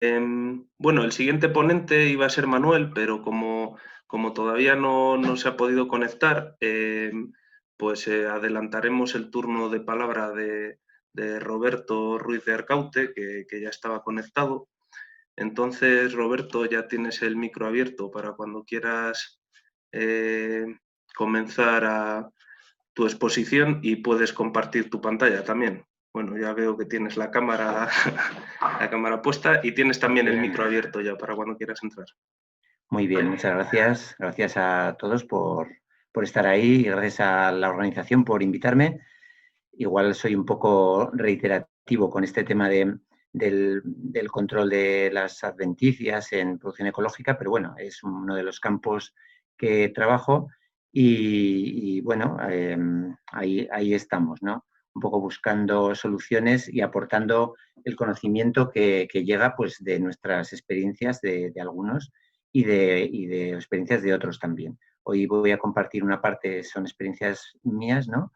Bueno, el siguiente ponente iba a ser Manuel, pero como todavía no se ha podido conectar, pues adelantaremos el turno de palabra de Roberto Ruiz de Arcaute, que ya estaba conectado. Entonces, Roberto, ya tienes el micro abierto para cuando quieras eh, comenzar tu exposición y puedes compartir tu pantalla también. Bueno, ya veo que tienes la cámara, la cámara puesta y tienes también el Bien, micro abierto ya para cuando quieras entrar. muy bien, muchas gracias. Gracias a todos por estar ahí y gracias a la organización por invitarme. Igual soy un poco reiterativo con este tema del control de las adventicias en producción ecológica, pero bueno, es uno de los campos que trabajo y bueno, ahí estamos, ¿no? Un poco buscando soluciones y aportando el conocimiento que llega pues, de nuestras experiencias de algunos y de experiencias de otros también. Hoy voy a compartir una parte, son experiencias mías, ¿no?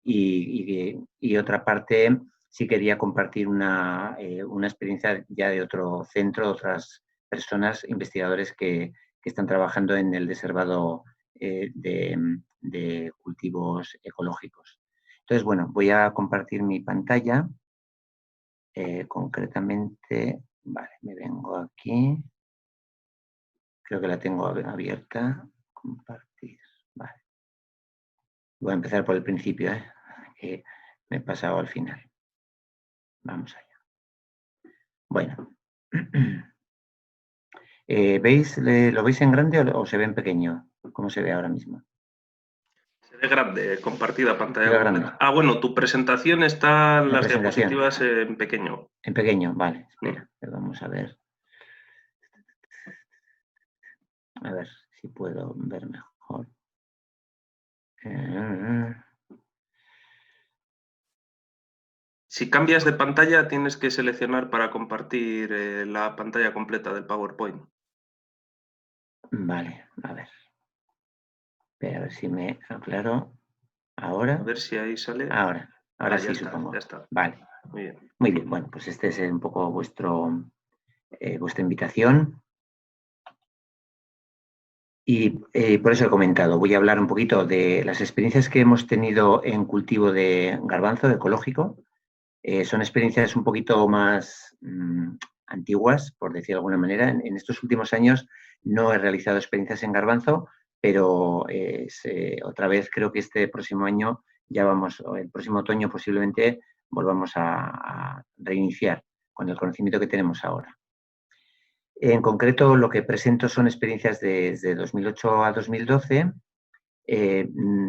Y otra parte sí quería compartir una experiencia ya de otro centro, de otras personas, investigadores que están trabajando en el deservado de cultivos ecológicos. Entonces, bueno, voy a compartir mi pantalla. Concretamente, vale, me vengo aquí. Creo que la tengo abierta. Compartir. Vale. Voy a empezar por el principio, que me he pasado al final. Vamos allá. Bueno. ¿Veis, lo veis en grande o se ve en pequeño? ¿Cómo se ve ahora mismo? Se ve grande, compartida Se pantalla ve grande. completa. Ah, bueno, tu presentación está en La las presentación. diapositivas en pequeño. En pequeño, vale. Mm. Espera, vamos a ver. A ver si puedo ver mejor. Eh, Si cambias de pantalla, tienes que seleccionar para compartir la pantalla completa del PowerPoint. vale, a ver. Espera, a ver si me aclaro. A Ahora. ver si ahí sale. Ahora Ah, ya sí, está, ya supongo. está. Vale. Muy bien. Muy bien. Bueno, pues este es un poco vuestra invitación. Y por eso he comentado, voy a hablar un poquito de las experiencias que hemos tenido en cultivo de garbanzo ecológico. Son experiencias un poquito más antiguas, por decir de alguna manera. En estos últimos años no he realizado experiencias en garbanzo, pero otra vez creo que este próximo año ya vamos, o el próximo otoño posiblemente volvamos a reiniciar con el conocimiento que tenemos ahora. En concreto, lo que presento son experiencias desde 2008 a 2012.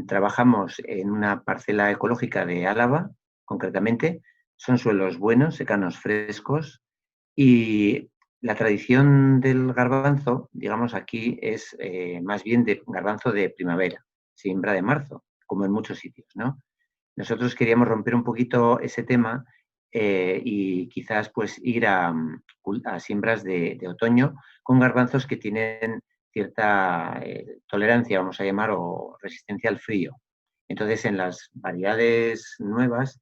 Trabajamos en una parcela ecológica de Álava, concretamente. Son suelos buenos, secanos, frescos. Y la tradición del garbanzo, digamos, aquí es más bien de garbanzo de primavera, siembra de marzo, como en muchos sitios, ¿no? Nosotros queríamos romper un poquito ese tema y quizás pues ir a siembras de otoño con garbanzos que tienen cierta tolerancia, vamos a llamar, o resistencia al frío. Entonces, en las variedades nuevas,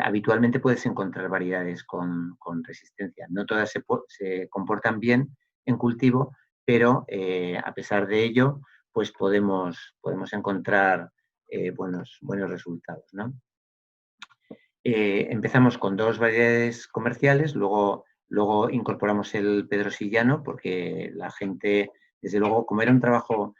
habitualmente puedes encontrar variedades con resistencia. No todas se comportan bien en cultivo, pero a pesar de ello, pues podemos encontrar buenos resultados, ¿no? Empezamos con dos variedades comerciales, luego incorporamos el pedrosillano porque la gente, desde luego, como era un trabajo,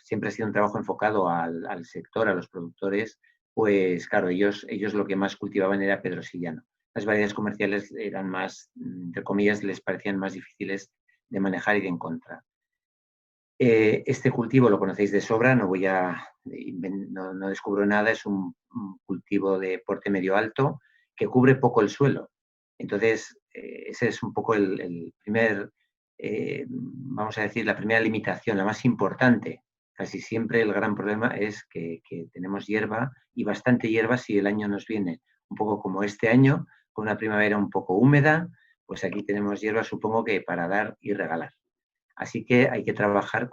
siempre ha sido un trabajo enfocado al sector, a los productores, pues claro, ellos lo que más cultivaban era pedrosillano. Las variedades comerciales eran más, entre comillas, les parecían más difíciles de manejar y de encontrar. Este cultivo lo conocéis de sobra, no descubro nada, es un cultivo de porte medio alto que cubre poco el suelo. Entonces, ese es un poco el primer, vamos a decir, la primera limitación, la más importante. Casi siempre el gran problema es que tenemos hierba y bastante hierba si el año nos viene un poco como este año, con una primavera un poco húmeda, pues aquí tenemos hierba, supongo que para dar y regalar. Así que hay que trabajar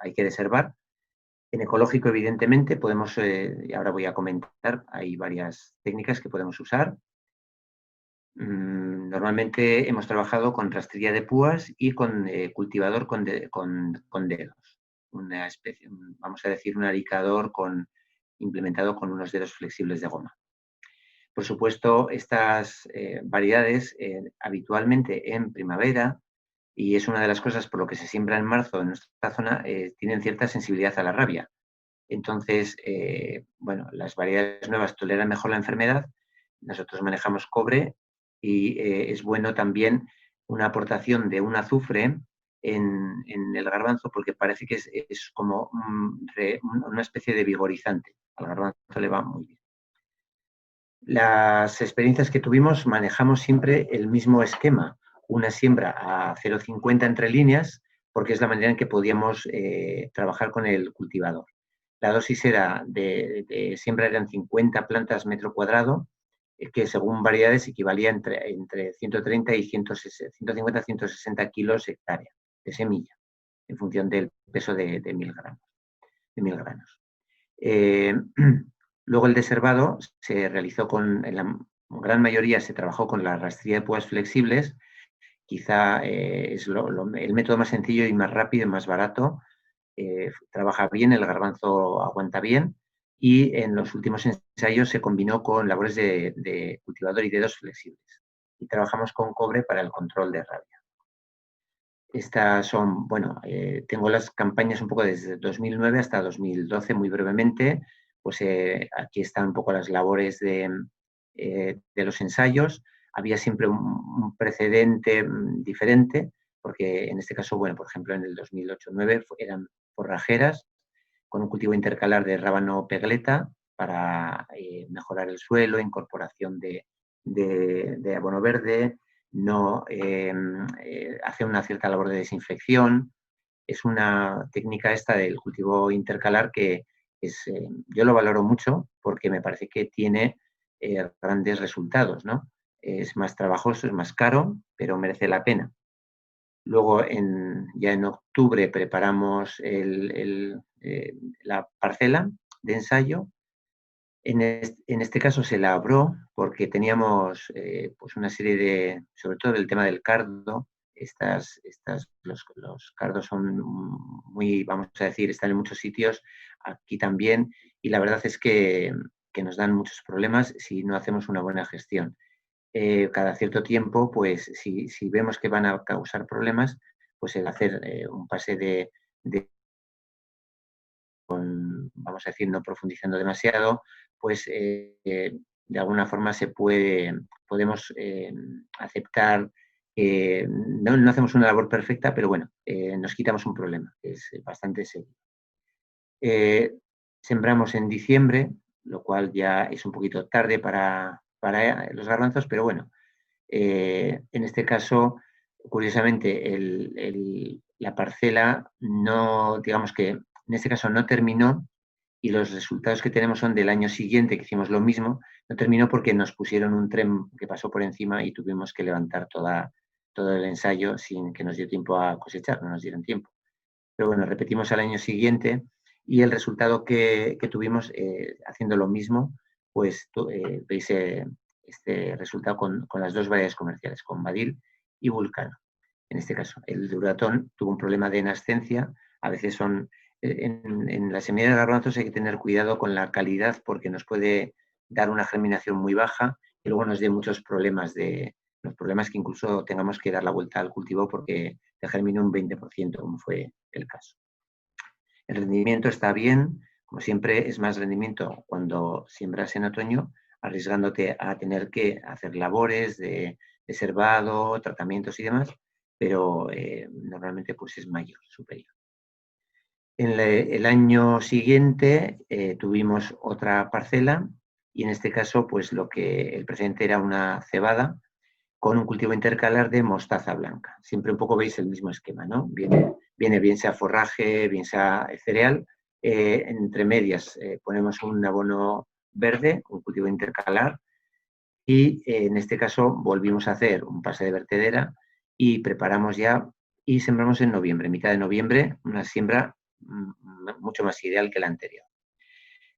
hay que deservar. En ecológico, evidentemente, podemos, y ahora voy a comentar, hay varias técnicas que podemos usar. Normalmente hemos trabajado con rastrilla de púas y con cultivador con dedos. Una especie, vamos a decir, un aricador implementado con unos dedos flexibles de goma. Por supuesto, estas variedades habitualmente en primavera, y es una de las cosas por lo que se siembra en marzo en nuestra zona, tienen cierta sensibilidad a la rabia. Entonces, bueno, las variedades nuevas toleran mejor la enfermedad. Nosotros manejamos cobre y es bueno también una aportación de un azufre en el garbanzo porque parece que es como una especie de vigorizante. Al garbanzo le va muy bien. Las experiencias que tuvimos, manejamos siempre el mismo esquema, una siembra a 0,50 entre líneas, porque es la manera en que podíamos trabajar con el cultivador. La dosis era de siembra eran 50 plantas metro cuadrado, que según variedades equivalía entre 130 y 150 160 kilos hectárea de semilla, en función del peso de 1000 gramos. Luego el deservado se realizó en la gran mayoría se trabajó con la rastrilla de púas flexibles, quizá es el método más sencillo y más rápido y más barato, trabaja bien, el garbanzo aguanta bien y en los últimos ensayos se combinó con labores de cultivador y dedos flexibles y trabajamos con cobre para el control de rabia. Estas son, bueno, tengo las campañas un poco desde 2009 hasta 2012, muy brevemente. Pues aquí están un poco las labores de los ensayos. Había siempre un precedente diferente, porque en este caso, bueno, por ejemplo, en el 2008-9 eran forrajeras con un cultivo intercalar de rábano pegleta para mejorar el suelo, incorporación de abono verde, no hace una cierta labor de desinfección. Es una técnica esta del cultivo intercalar que yo lo valoro mucho porque me parece que tiene grandes resultados, ¿no? Es más trabajoso, es más caro, pero merece la pena. Luego, ya en octubre, preparamos la parcela de ensayo. En este caso se labró porque teníamos pues una serie sobre todo el tema del cardo, los cardos son muy, vamos a decir, están en muchos sitios, aquí también, y la verdad es que nos dan muchos problemas si no hacemos una buena gestión. Cada cierto tiempo, pues si vemos que van a causar problemas, pues el hacer un pase vamos a decir, no profundizando demasiado, pues de alguna forma podemos aceptar que no hacemos una labor perfecta, pero bueno, nos quitamos un problema, que es bastante serio. Sembramos en diciembre, lo cual ya es un poquito tarde para los garbanzos, pero bueno, en este caso, curiosamente, la parcela no, digamos que en este caso no terminó y los resultados que tenemos son del año siguiente, que hicimos lo mismo, no terminó porque nos pusieron un tren que pasó por encima y tuvimos que levantar todo el ensayo sin que nos dio tiempo a cosechar, no nos dieron tiempo. Pero bueno, repetimos al año siguiente y el resultado que tuvimos haciendo lo mismo, pues veis este resultado con las dos variedades comerciales, con Badil y Vulcano. En este caso, el Duratón tuvo un problema de nascencia. A veces en las semillas de garbanzos hay que tener cuidado con la calidad porque nos puede dar una germinación muy baja y luego nos dé muchos problemas los problemas que incluso tengamos que dar la vuelta al cultivo porque te germina un 20%, como fue el caso. El rendimiento está bien, como siempre es más rendimiento cuando siembras en otoño, arriesgándote a tener que hacer labores de deservado, tratamientos y demás, pero normalmente pues es mayor, superior. En el año siguiente tuvimos otra parcela y en este caso pues el precedente era una cebada con un cultivo intercalar de mostaza blanca. Siempre un poco veis el mismo esquema, ¿no? Viene bien sea forraje, bien sea cereal. Entre medias ponemos un abono verde, un cultivo intercalar, y en este caso volvimos a hacer un pase de vertedera y preparamos ya y sembramos en noviembre, mitad de noviembre, una siembra mucho más ideal que la anterior.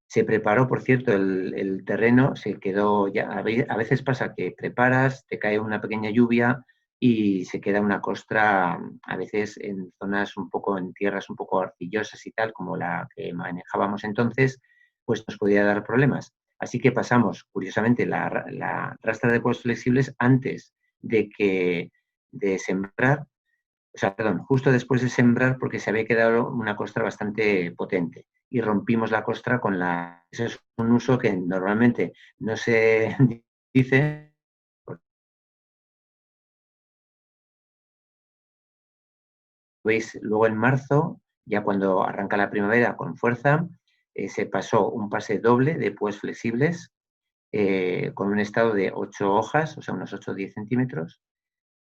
Se preparó, por cierto, el terreno, se quedó ya, a veces pasa que preparas, te cae una pequeña lluvia y se queda una costra, a veces en zonas un poco, en tierras un poco arcillosas y tal, como la que manejábamos entonces, pues nos podía dar problemas. Así que pasamos, curiosamente, la rastra de puestos flexibles antes de sembrar, o sea, perdón, justo después de sembrar porque se había quedado una costra bastante potente y rompimos la costra con la... Ese es un uso que normalmente no se dice. Veis, luego en marzo, ya cuando arranca la primavera con fuerza, se pasó un pase doble de púas flexibles con un estado de 8 hojas, o sea, unos 8 o 10 centímetros,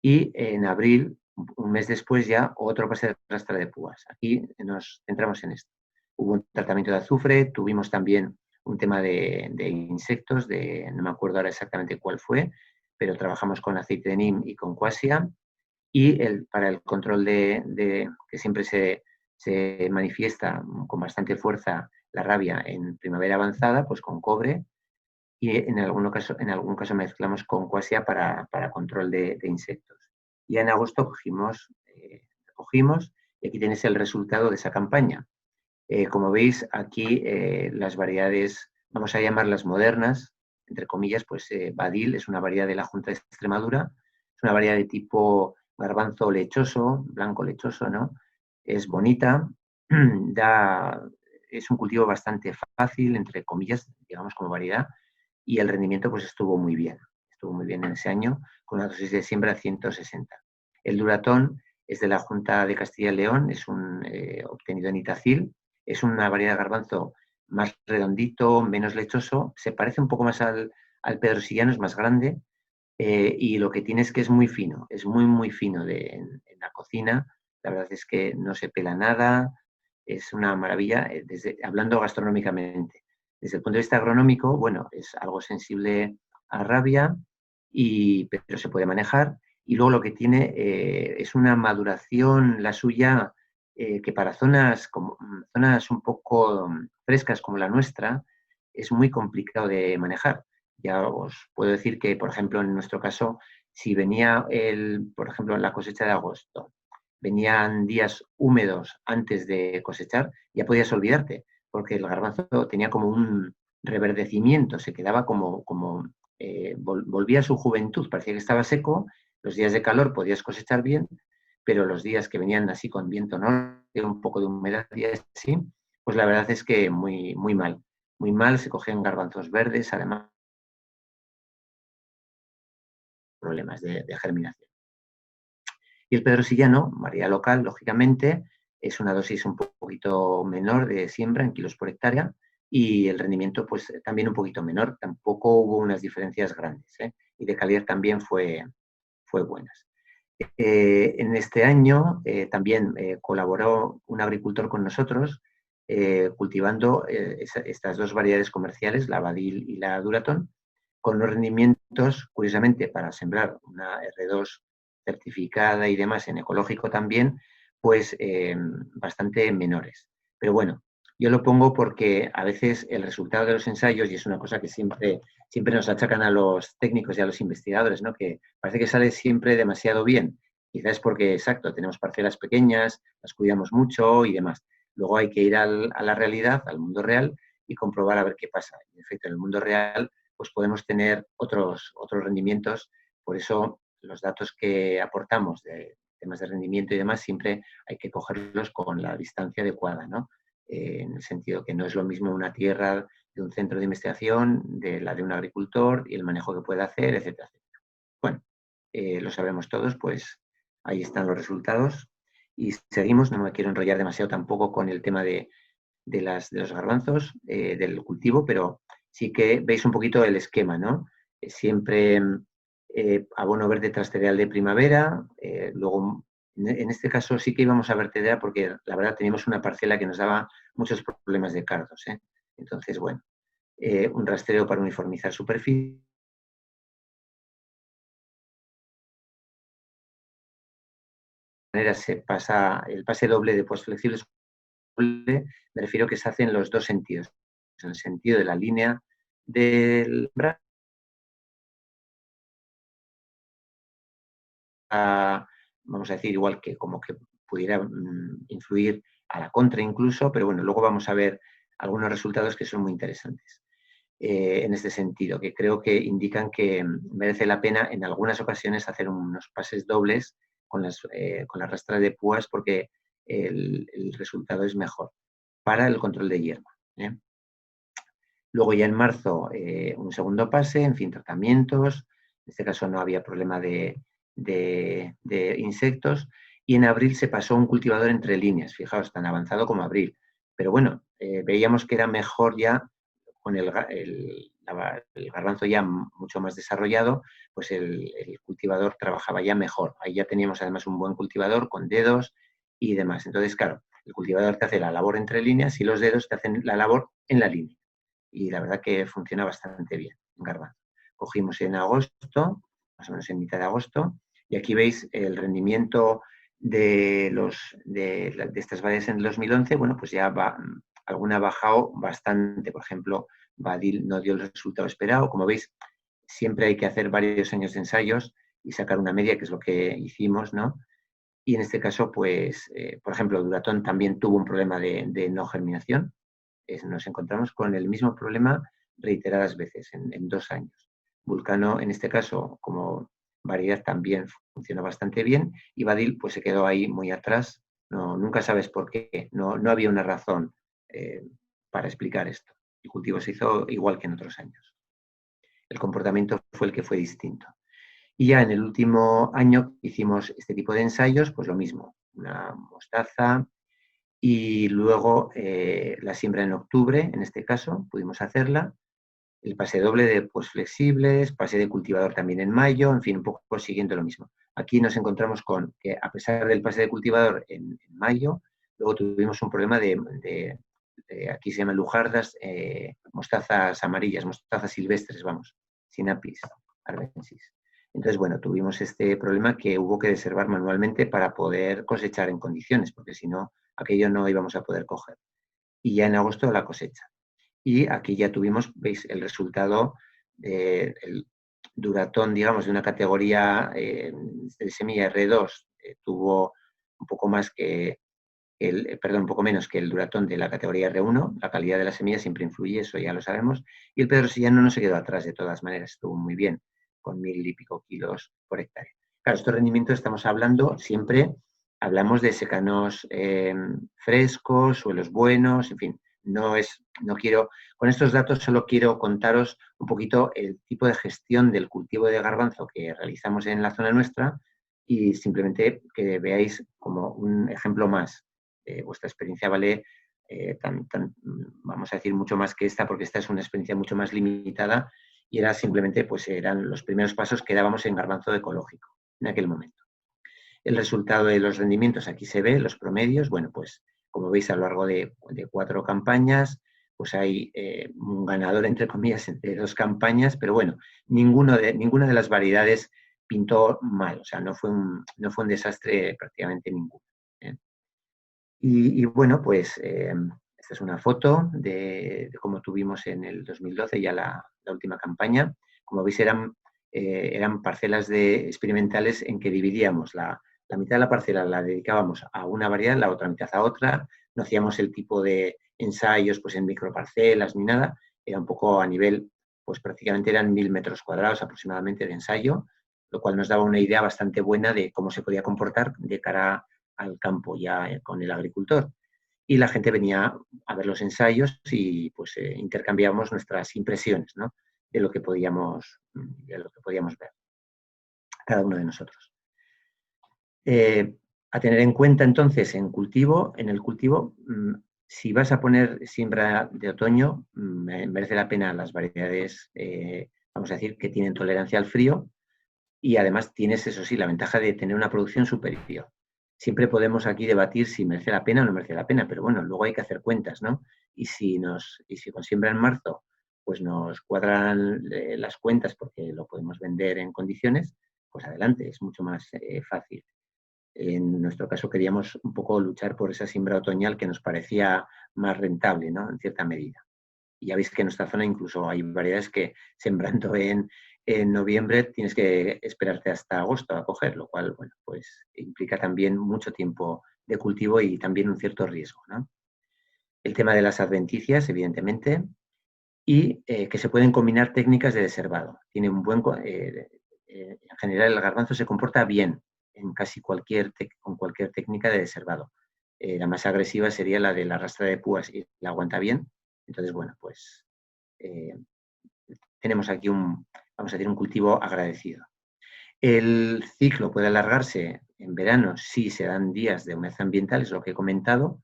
y en abril, un mes después, ya otro pase de rastra de púas. Aquí nos centramos en esto. Hubo un tratamiento de azufre, tuvimos también un tema de insectos, no me acuerdo ahora exactamente cuál fue, pero trabajamos con aceite de neem y con quassia, y para el control que siempre se manifiesta con bastante fuerza la rabia en primavera avanzada, pues con cobre, y en algún caso mezclamos con quassia para control de insectos. Y en agosto cogimos y aquí tienes el resultado de esa campaña. Como veis, aquí las variedades, vamos a llamarlas modernas, entre comillas, pues Badil es una variedad de la Junta de Extremadura, es una variedad de tipo garbanzo lechoso, blanco lechoso, ¿no? Es bonita, da, es un cultivo bastante fácil, entre comillas, digamos como variedad, y el rendimiento pues estuvo muy bien en ese año, con una dosis de siembra 160. El duratón es de la Junta de Castilla y León, es un obtenido en Itacil, es una variedad de garbanzo más redondito, menos lechoso, se parece un poco más al pedrosillano, es más grande, y lo que tiene es que es muy fino, es muy fino en la cocina, la verdad es que no se pela nada, es una maravilla, hablando gastronómicamente. Desde el punto de vista agronómico, bueno, es algo sensible a rabia, pero se puede manejar. Y luego lo que tiene es una maduración, la suya, que para zonas un poco frescas como la nuestra, es muy complicado de manejar. Ya os puedo decir que, por ejemplo, en nuestro caso, si venía, por ejemplo, la cosecha de agosto, venían días húmedos antes de cosechar, ya podías olvidarte, porque el garbanzo tenía como un reverdecimiento, se quedaba volvía a su juventud, parecía que estaba seco, los días de calor podías cosechar bien, pero los días que venían así con viento norte, un poco de humedad y así, pues la verdad es que muy mal, se cogían garbanzos verdes, además problemas de germinación. Y el pedrosillano, variedad local, lógicamente, es una dosis un poquito menor de siembra en kilos por hectárea y el rendimiento pues también un poquito menor. Tampoco hubo unas diferencias grandes, ¿eh? Y de calidad también fue buenas. En este año también colaboró un agricultor con nosotros cultivando estas dos variedades comerciales, la Badil y la Duratón, con los rendimientos, curiosamente, para sembrar una R2 certificada y demás en ecológico también, pues bastante menores. Pero bueno, yo lo pongo porque a veces el resultado de los ensayos, y es una cosa que siempre nos achacan a los técnicos y a los investigadores, ¿no? Que parece que sale siempre demasiado bien. Quizás es porque, exacto, tenemos parcelas pequeñas, las cuidamos mucho y demás. Luego hay que ir a la realidad, al mundo real, y comprobar a ver qué pasa. En efecto, en el mundo real pues podemos tener otros rendimientos. Por eso los datos que aportamos de temas de rendimiento y demás siempre hay que cogerlos con la distancia adecuada, ¿no? En el sentido que no es lo mismo una tierra de un centro de investigación, de la de un agricultor y el manejo que puede hacer, etcétera, etcétera. Bueno, lo sabemos todos, pues ahí están los resultados y seguimos, no me quiero enrollar demasiado tampoco con el tema de los garbanzos, del cultivo, pero sí que veis un poquito el esquema, ¿no? Siempre abono verde trastereal de primavera, luego en este caso sí que íbamos a vertedera porque la verdad teníamos una parcela que nos daba muchos problemas de cardos, ¿eh? Entonces, bueno, un rastreo para uniformizar superficie. De manera se pasa el pase doble de puestos flexibles, me refiero que se hace en los dos sentidos. en el sentido de la línea del brazo, vamos a decir, igual que como que pudiera influir a la contra incluso, pero bueno, luego vamos a ver algunos resultados que son muy interesantes en este sentido, que creo que indican que merece la pena en algunas ocasiones hacer unos pases dobles con las rastras de púas porque el resultado es mejor para el control de hierba. Luego ya en marzo un segundo pase, en fin, tratamientos, en este caso no había problema de insectos, y en abril se pasó un cultivador entre líneas, fijaos, tan avanzado como abril. Pero bueno, veíamos que era mejor ya con el garbanzo ya mucho más desarrollado, pues el cultivador trabajaba ya mejor. Ahí ya teníamos además un buen cultivador con dedos y demás. Entonces, claro, el cultivador te hace la labor entre líneas y los dedos te hacen la labor en la línea. Y la verdad que funciona bastante bien en garbanzo. Cogimos en agosto, más o menos en mitad de agosto, y aquí veis el rendimiento de estas variedades en el 2011, bueno, pues ya alguna ha bajado bastante. Por ejemplo, Badil no dio el resultado esperado. Como veis, siempre hay que hacer varios años de ensayos y sacar una media, que es lo que hicimos, ¿no? Y en este caso, pues, por ejemplo, Duratón también tuvo un problema de no germinación. Nos encontramos con el mismo problema reiteradas veces en 2 años. Vulcano, en este caso, como variedad también funciona bastante bien, y Badil pues se quedó ahí muy atrás. Nunca sabes por qué, no había una razón para explicar esto. El cultivo se hizo igual que en otros años. El comportamiento fue el que fue distinto. Y ya en el último año hicimos este tipo de ensayos, pues lo mismo, una mostaza, y luego la siembra en octubre, en este caso, pudimos hacerla. El pase doble de pues, flexibles, pase de cultivador también en mayo, en fin, un poco siguiendo lo mismo. Aquí nos encontramos con que a pesar del pase de cultivador en mayo, luego tuvimos un problema aquí se llaman lujardas, mostazas amarillas, mostazas silvestres, vamos, Sinapis arvensis. Entonces, bueno, tuvimos este problema que hubo que deservar manualmente para poder cosechar en condiciones, porque si no, aquello no íbamos a poder coger. Y ya en agosto la cosecha. Y aquí ya tuvimos, veis, el resultado del Duratón, digamos, de una categoría de semilla R2, tuvo un poco más que un poco menos que el Duratón de la categoría R1. La calidad de la semilla siempre influye, eso ya lo sabemos. Y el pedrosillano no se quedó atrás, de todas maneras, estuvo muy bien, con 1000 y pico kilos por hectárea. Claro, estos rendimientos estamos hablando siempre, hablamos de secanos frescos, suelos buenos, en fin. Con estos datos solo quiero contaros un poquito el tipo de gestión del cultivo de garbanzo que realizamos en la zona nuestra y simplemente que veáis como un ejemplo más. Vuestra experiencia vale, vamos a decir, mucho más que esta, porque esta es una experiencia mucho más limitada y era simplemente, pues eran los primeros pasos que dábamos en garbanzo ecológico en aquel momento. El resultado de los rendimientos aquí se ve, los promedios, bueno, pues como veis a lo largo de 4 campañas, pues hay un ganador, entre comillas, entre 2 campañas, pero bueno, ninguna de las variedades pintó mal, o sea, no fue un desastre prácticamente ninguno. Y bueno, pues esta es una foto de cómo tuvimos en el 2012 ya la última campaña. Como veis, eran parcelas experimentales en que dividíamos la mitad de la parcela la dedicábamos a una variedad, la otra mitad a otra. No hacíamos el tipo de ensayos pues, en microparcelas ni nada. Era un poco a nivel, pues prácticamente eran 1000 metros cuadrados aproximadamente de ensayo, lo cual nos daba una idea bastante buena de cómo se podía comportar de cara al campo ya con el agricultor. Y la gente venía a ver los ensayos y pues intercambiábamos nuestras impresiones, ¿no? de lo que podíamos ver, cada uno de nosotros. A tener en cuenta entonces en el cultivo, si vas a poner siembra de otoño, merece la pena las variedades, vamos a decir, que tienen tolerancia al frío y además tienes, eso sí, la ventaja de tener una producción superior. Siempre podemos aquí debatir si merece la pena o no merece la pena, pero bueno, luego hay que hacer cuentas, ¿no? Y si con siembra en marzo, pues nos cuadran las cuentas porque lo podemos vender en condiciones, pues adelante, es mucho más fácil. En nuestro caso queríamos un poco luchar por esa siembra otoñal que nos parecía más rentable, ¿no? En cierta medida. Y ya veis que en nuestra zona incluso hay variedades que sembrando en noviembre tienes que esperarte hasta agosto a coger, lo cual, bueno, pues implica también mucho tiempo de cultivo y también un cierto riesgo, ¿no? El tema de las adventicias, evidentemente, y que se pueden combinar técnicas de desherbado. Tiene un buen, en general el garbanzo se comporta bien en casi con cualquier técnica de desherbado. La más agresiva sería la de la arrastra de púas y la aguanta bien. Entonces, bueno, pues tenemos aquí vamos a decir, un cultivo agradecido. El ciclo puede alargarse en verano si se dan días de humedad ambiental, es lo que he comentado,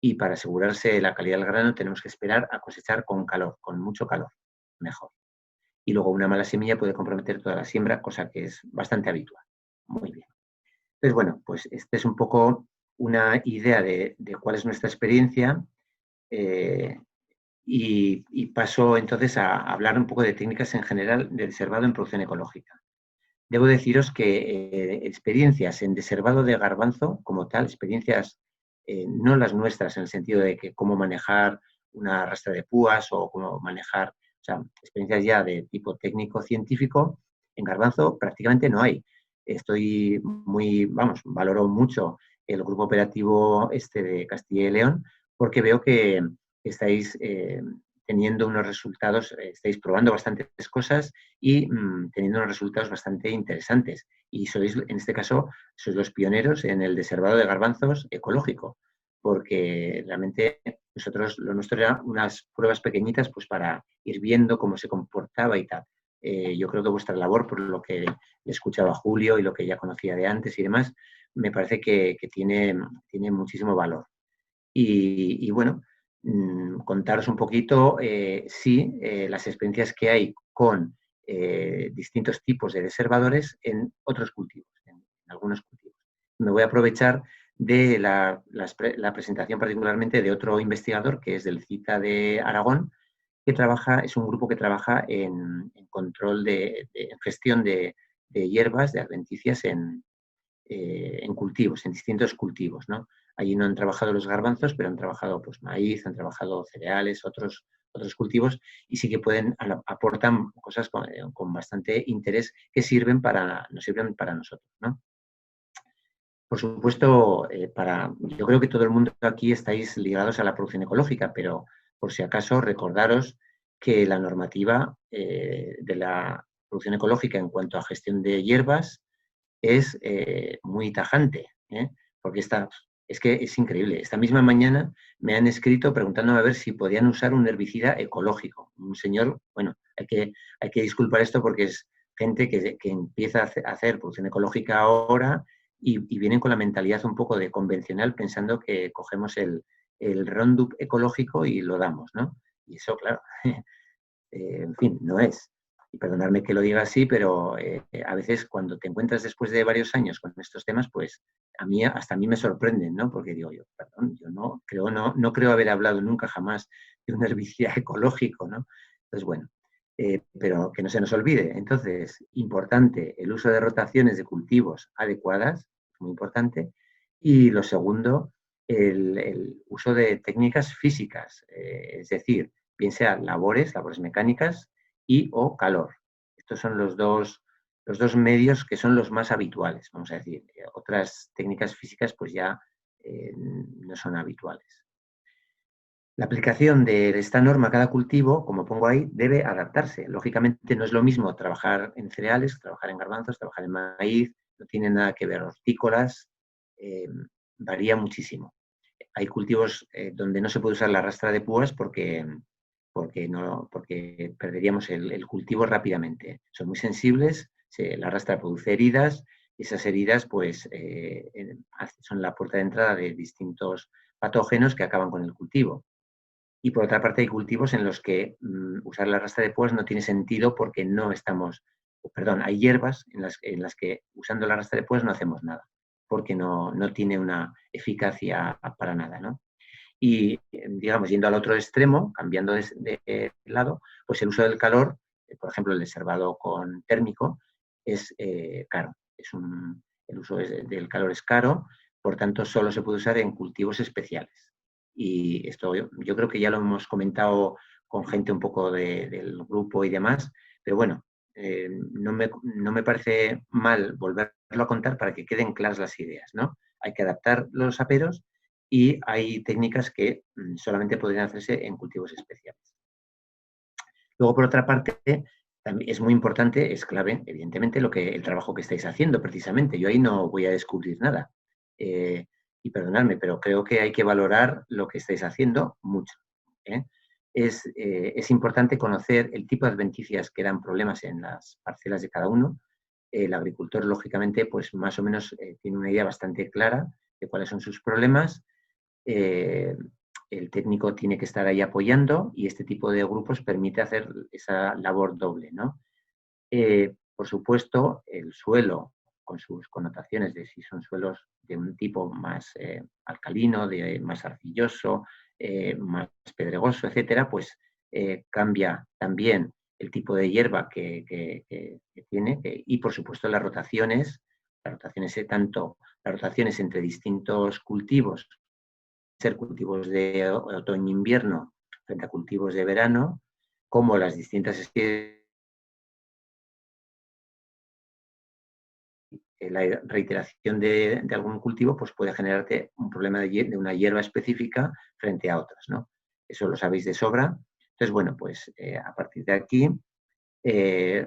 y para asegurarse la calidad del grano tenemos que esperar a cosechar con calor, con mucho calor, mejor. Y luego una mala semilla puede comprometer toda la siembra, cosa que es bastante habitual. Muy bien. Entonces, bueno, pues esta es un poco una idea de cuál es nuestra experiencia y paso entonces a hablar un poco de técnicas en general de desherbado en producción ecológica. Debo deciros que experiencias en desherbado de garbanzo como tal, experiencias no las nuestras en el sentido de que cómo manejar una rastra de púas o cómo manejar, o sea, experiencias ya de tipo técnico-científico, en garbanzo prácticamente no hay. Valoro mucho el grupo operativo este de Castilla y León porque veo que estáis teniendo unos resultados, estáis probando bastantes cosas y teniendo unos resultados bastante interesantes. Y sois, en este caso, sois los pioneros en el desherbado de garbanzos ecológico, porque realmente nosotros, lo nuestro era unas pruebas pequeñitas pues para ir viendo cómo se comportaba y tal. Yo creo que vuestra labor, por lo que le escuchaba a Julio y lo que ya conocía de antes y demás, me parece que tiene muchísimo valor. Y bueno, contaros un poquito, las experiencias que hay con distintos tipos de desherbadores en otros cultivos, en algunos cultivos. Me voy a aprovechar de la presentación particularmente de otro investigador que es del CITA de Aragón, que es un grupo que trabaja en control en gestión de hierbas, de adventicias en cultivos, en distintos cultivos, ¿no? Allí no han trabajado los garbanzos, pero han trabajado pues, maíz, han trabajado cereales, otros cultivos, y sí que aportan cosas con bastante interés que nos sirven para nosotros, ¿no? Por supuesto, yo creo que todo el mundo aquí estáis ligados a la producción ecológica, pero por si acaso recordaros que la normativa de la producción ecológica en cuanto a gestión de hierbas es muy tajante, porque es que es increíble. Esta misma mañana me han escrito preguntándome a ver si podían usar un herbicida ecológico. Un señor, bueno, hay que disculpar esto porque es gente que empieza a hacer producción ecológica ahora y vienen con la mentalidad un poco de convencional pensando que cogemos el Roundup ecológico y lo damos, ¿no? Y eso, claro, en fin, no es. Y perdonadme que lo diga así, pero a veces cuando te encuentras después de varios años con estos temas, pues hasta a mí me sorprenden, ¿no? Porque digo yo, perdón, yo no creo haber hablado nunca jamás de un herbicida ecológico, ¿no? Entonces, bueno, pero que no se nos olvide. Entonces, importante, el uso de rotaciones de cultivos adecuadas, muy importante. Y lo segundo, el uso de técnicas físicas, es decir, bien sean labores mecánicas y o calor. Estos son los dos medios que son los más habituales, vamos a decir. Otras técnicas físicas pues ya no son habituales. La aplicación de esta norma a cada cultivo, como pongo ahí, debe adaptarse. Lógicamente no es lo mismo trabajar en cereales, trabajar en garbanzos, trabajar en maíz, no tiene nada que ver hortícolas, varía muchísimo. Hay cultivos donde no se puede usar la rastra de púas porque perderíamos el cultivo rápidamente. Son muy sensibles, la rastra produce heridas y esas heridas pues, son la puerta de entrada de distintos patógenos que acaban con el cultivo. Y por otra parte hay cultivos en los que usar la rastra de púas no tiene sentido porque hay hierbas en las que usando la rastra de púas no hacemos nada, porque no tiene una eficacia para nada, ¿no? Y, digamos, yendo al otro extremo, cambiando de lado, pues el uso del calor, por ejemplo, el desherbado con térmico, es caro. El uso del calor es caro, por tanto, solo se puede usar en cultivos especiales. Y esto yo creo que ya lo hemos comentado con gente un poco del grupo y demás, pero bueno, no me parece mal volverlo a contar para que queden claras las ideas, ¿no? Hay que adaptar los aperos y hay técnicas que solamente podrían hacerse en cultivos especiales. Luego, por otra parte, también es muy importante, es clave, evidentemente, el trabajo que estáis haciendo, precisamente. Yo ahí no voy a descubrir nada. Y perdonadme, pero creo que hay que valorar lo que estáis haciendo mucho. Es importante conocer el tipo de adventicias que dan problemas en las parcelas de cada uno. El agricultor, lógicamente, pues más o menos tiene una idea bastante clara de cuáles son sus problemas. El técnico tiene que estar ahí apoyando y este tipo de grupos permite hacer esa labor doble, ¿no? Por supuesto, el suelo, con sus connotaciones de si son suelos de un tipo más alcalino, más arcilloso, más pedregoso, etcétera, pues cambia también el tipo de hierba que tiene y, por supuesto, las rotaciones entre distintos cultivos, ser cultivos de otoño-invierno frente a cultivos de verano, como las distintas especies. La reiteración de algún cultivo pues puede generarte un problema de una hierba específica frente a otras, ¿no? Eso lo sabéis de sobra. Entonces, bueno, pues a partir de aquí,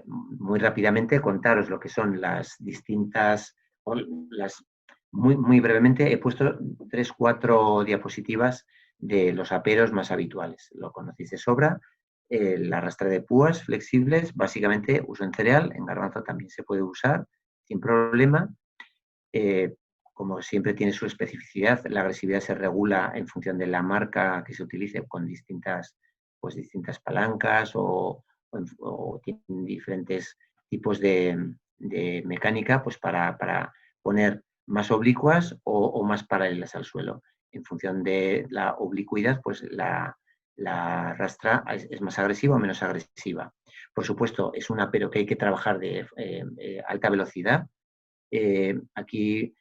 muy rápidamente contaros lo que son las distintas, muy brevemente he puesto 3-4 diapositivas de los aperos más habituales. Lo conocéis de sobra. La arrastre de púas flexibles, básicamente uso en cereal, en garbanzo también se puede usar sin problema. Como siempre tiene su especificidad, la agresividad se regula en función de la marca que se utilice con distintas palancas o tienen diferentes tipos de mecánica pues para poner más oblicuas o más paralelas al suelo. En función de la oblicuidad, pues la rastra es más agresiva o menos agresiva. Por supuesto, es un apero que hay que trabajar de alta velocidad. Aquí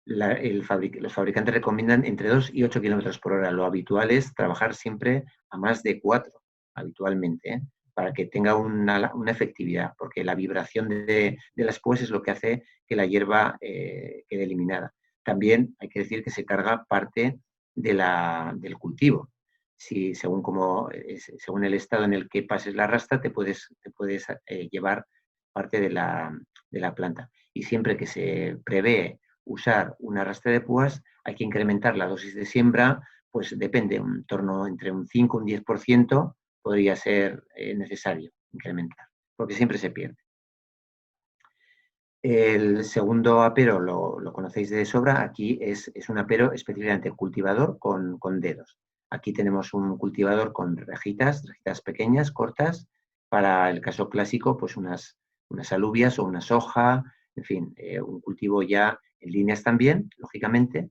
los fabricantes recomiendan entre 2 y 8 kilómetros por hora. Lo habitual es trabajar siempre a más de 4, habitualmente, para que tenga una efectividad, porque la vibración de las púas es lo que hace que la hierba quede eliminada. También hay que decir que se carga parte del cultivo. Si, según el estado en el que pases la rastra, te puedes llevar parte de la planta. Y siempre que se prevé usar una arrastre de púas, hay que incrementar la dosis de siembra, pues depende, en torno entre un 5 y un 10% podría ser necesario incrementar, porque siempre se pierde. El segundo apero lo conocéis de sobra. Aquí es un apero específicamente cultivador con dedos. Aquí tenemos un cultivador con rejitas pequeñas, cortas. Para el caso clásico, pues unas alubias o una soja, en fin, un cultivo ya en líneas también, lógicamente,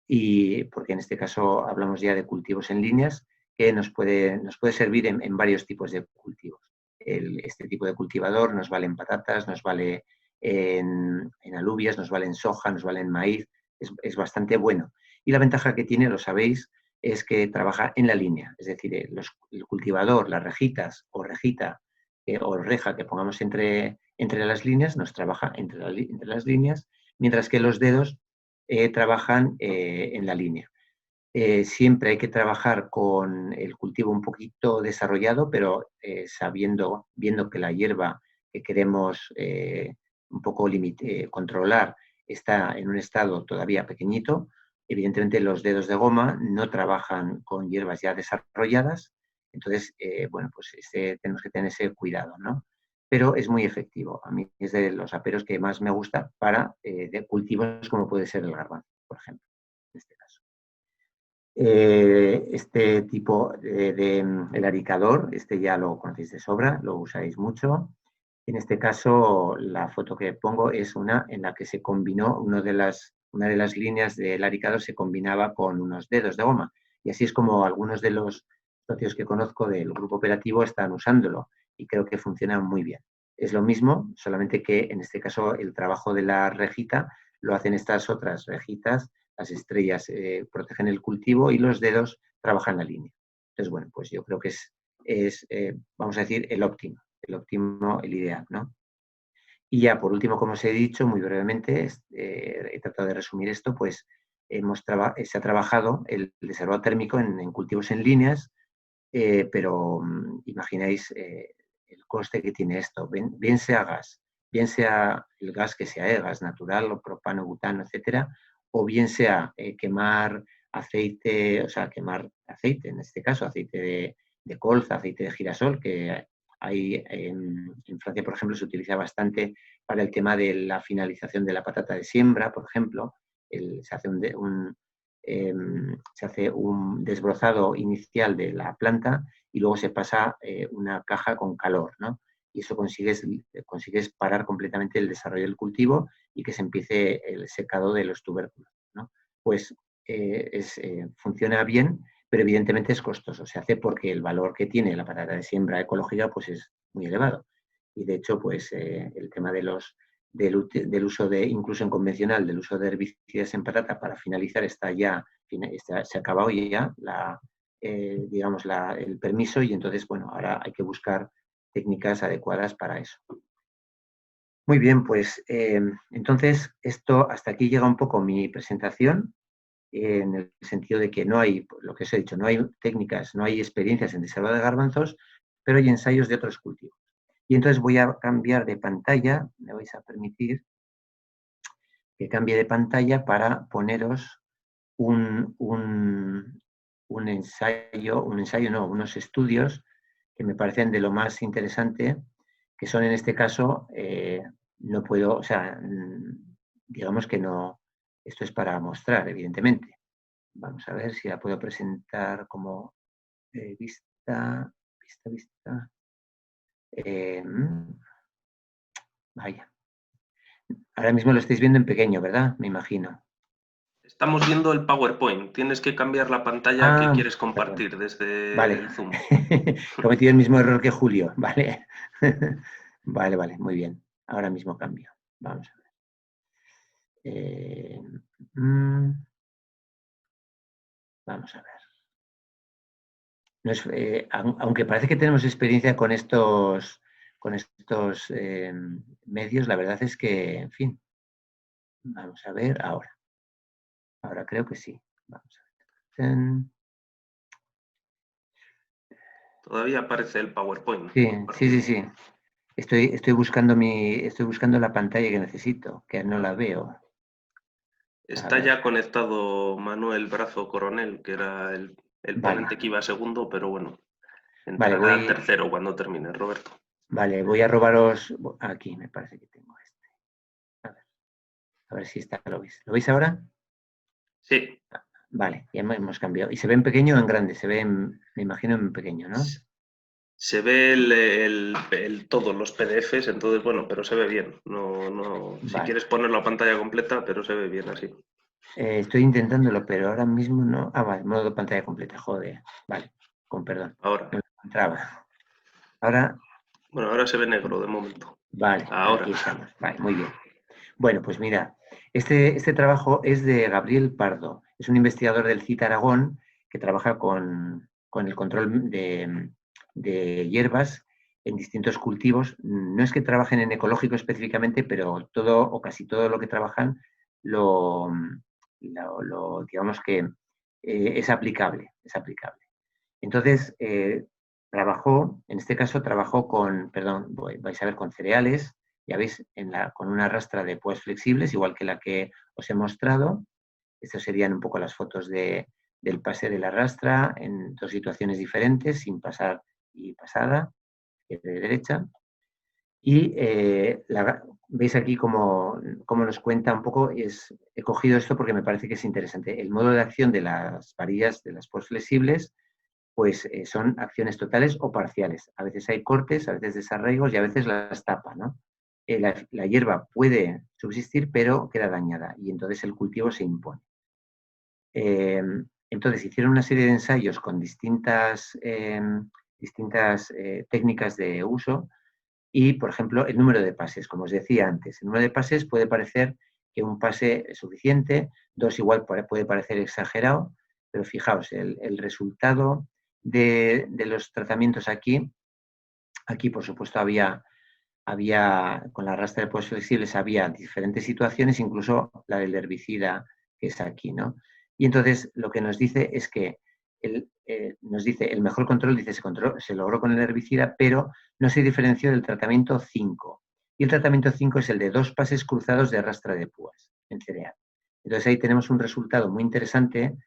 y porque en este caso hablamos ya de cultivos en líneas que nos puede servir en varios tipos de cultivos. Este tipo de cultivador nos vale en patatas, nos vale en alubias, nos vale en soja, nos vale en maíz, es bastante bueno. Y la ventaja que tiene, lo sabéis, es que trabaja en la línea, es decir, el cultivador, las rejitas o rejita o reja que pongamos entre las líneas, nos trabaja entre las líneas, mientras que los dedos trabajan en la línea. Siempre hay que trabajar con el cultivo un poquito desarrollado, pero viendo que la hierba que queremos un poco controlar está en un estado todavía pequeñito. Evidentemente los dedos de goma no trabajan con hierbas ya desarrolladas, entonces, bueno, pues tenemos que tener ese cuidado, ¿no? Pero es muy efectivo. A mí es de los aperos que más me gusta para de cultivos como puede ser el garbanzo, por ejemplo, en este caso. Este tipo el aricador, ya lo conocéis de sobra, lo usáis mucho. En este caso, la foto que pongo es una en la que se combinó una de las líneas del aricador se combinaba con unos dedos de goma. Y así es como algunos de los socios que conozco del grupo operativo están usándolo y creo que funciona muy bien. Es lo mismo, solamente que en este caso el trabajo de la rejita lo hacen estas otras rejitas. Las estrellas protegen el cultivo y los dedos trabajan la línea. Entonces, bueno, pues yo creo que es es, vamos a decir, el óptimo, el ideal, ¿no? Y ya, por último, como os he dicho, muy brevemente, he tratado de resumir esto, pues se ha trabajado el desarrollo térmico en cultivos en líneas, pero imagináis el coste que tiene esto, bien sea gas, bien sea el gas que sea gas natural o propano, butano, etcétera, o bien sea quemar aceite, o sea, quemar aceite, en este caso, aceite de colza, aceite de girasol, que hay en Francia, por ejemplo, se utiliza bastante para el tema de la finalización de la patata de siembra, por ejemplo. Se hace un desbrozado inicial de la planta y luego se pasa una caja con calor, ¿no? Y eso consigues parar completamente el desarrollo del cultivo y que se empiece el secado de los tubérculos, ¿no? Pues funciona bien, pero evidentemente es costoso. Se hace porque el valor que tiene la patata de siembra ecológica pues es muy elevado. Y de hecho, pues el tema del uso incluso en convencional, del uso de herbicidas en patata para finalizar se ha acabado ya digamos, el permiso y entonces, bueno, ahora hay que buscar técnicas adecuadas para eso. Muy bien, pues entonces hasta aquí llega un poco mi presentación, en el sentido de que no hay, lo que os he dicho, no hay técnicas, no hay experiencias en desarrollo de garbanzos, pero hay ensayos de otros cultivos. Y entonces voy a cambiar de pantalla, me vais a permitir que cambie de pantalla para poneros unos estudios que me parecen de lo más interesante, que son en este caso, no puedo, o sea, digamos que no, esto es para mostrar, evidentemente. Vamos a ver si la puedo presentar como vista. Vaya. Ahora mismo lo estáis viendo en pequeño, ¿verdad? Me imagino. Estamos viendo el PowerPoint. Tienes que cambiar la pantalla que quieres Perdón. compartir desde Vale. el Zoom. He cometido el mismo error que Julio. Vale. Vale. Muy bien. Ahora mismo cambio. Vamos a ver. Vamos a ver. Aunque parece que tenemos experiencia con estos medios, la verdad es que, en fin. Vamos a ver ahora. Ahora creo que sí. Vamos a ver. Todavía aparece el PowerPoint. Sí. Estoy buscando la pantalla que necesito, que no la veo. Está ya conectado Manuel Brazo Coronel, que era el Vale. ponente que iba segundo, pero bueno, Vale, entrará tercero cuando termine, Roberto. Vale, voy a robaros. Aquí me parece que tengo este. A ver si está, ¿lo veis? ¿Lo veis ahora? Sí. Vale, ya hemos cambiado. ¿Y se ve en pequeño o en grande? Se ve, me imagino, en pequeño, ¿no? Se ve todos los PDFs, entonces, bueno, pero se ve bien. Si Vale. quieres ponerlo a pantalla completa, pero se ve bien así. Estoy intentándolo, pero ahora mismo no. Vale, modo pantalla completa, joder. Vale, con perdón. Ahora. No lo encontraba. Ahora. Bueno, ahora se ve negro de momento. Vale, Ahora. aquí estamos. Vale, muy bien. Bueno, pues mira, este trabajo es de Gabriel Pardo. Es un investigador del CIT Aragón que trabaja con el control de hierbas en distintos cultivos. No es que trabajen en ecológico específicamente, pero todo o casi todo lo que trabajan digamos que es aplicable. Entonces, en este caso trabajó vais a ver con cereales, ya veis, con una rastra de púas flexibles, igual que la que os he mostrado. Estas serían un poco las fotos del pase de la rastra en dos situaciones diferentes, sin pasar y pasada, izquierda y derecha. Y veis aquí cómo nos cuenta un poco, he cogido esto porque me parece que es interesante. El modo de acción de las varillas de las púas flexibles pues son acciones totales o parciales. A veces hay cortes, a veces desarraigos y a veces las tapa, ¿no? La hierba puede subsistir, pero queda dañada y entonces el cultivo se impone. Entonces hicieron una serie de ensayos con distintas técnicas de uso y, por ejemplo, el número de pases. Como os decía antes, el número de pases puede parecer que un pase es suficiente, dos igual puede parecer exagerado, pero fijaos, el resultado de los tratamientos aquí, por supuesto, había con la rastra de polvos flexibles había diferentes situaciones, incluso la del herbicida que es aquí, ¿no? Y entonces lo que nos dice es que nos dice el mejor control, dice, se logró con el herbicida, pero no se diferenció del tratamiento 5. Y el tratamiento 5 es el de 2 pases cruzados de rastra de púas en cereal. Entonces ahí tenemos un resultado muy interesante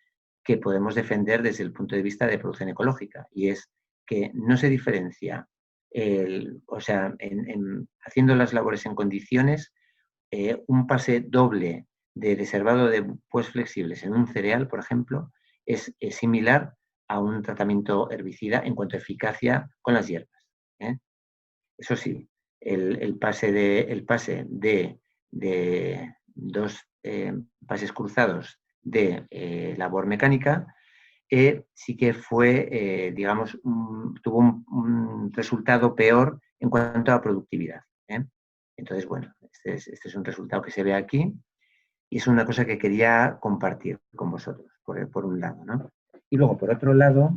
que podemos defender desde el punto de vista de producción ecológica, y es que no se diferencia, o sea, haciendo las labores en condiciones, un pase doble de reservado de púas flexibles en un cereal, por ejemplo, es similar a un tratamiento herbicida en cuanto a eficacia con las hierbas. Eso sí, el pase de 2 pases cruzados de labor mecánica sí que fue, digamos, tuvo un resultado peor en cuanto a productividad. Entonces, bueno, este es un resultado que se ve aquí y es una cosa que quería compartir con vosotros, por un lado, ¿no? Y luego, por otro lado,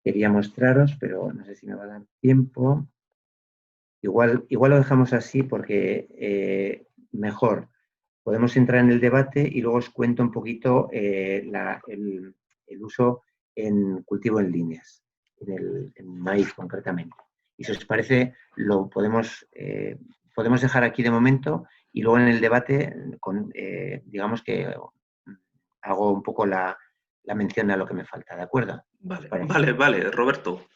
quería mostraros, pero no sé si me va a dar tiempo. Igual lo dejamos así porque mejor. Podemos entrar en el debate y luego os cuento un poquito el uso en cultivo en líneas, en maíz concretamente. Y si os parece, lo podemos dejar aquí de momento y luego en el debate, digamos que hago un poco la mención a lo que me falta, ¿de acuerdo? Vale, Roberto.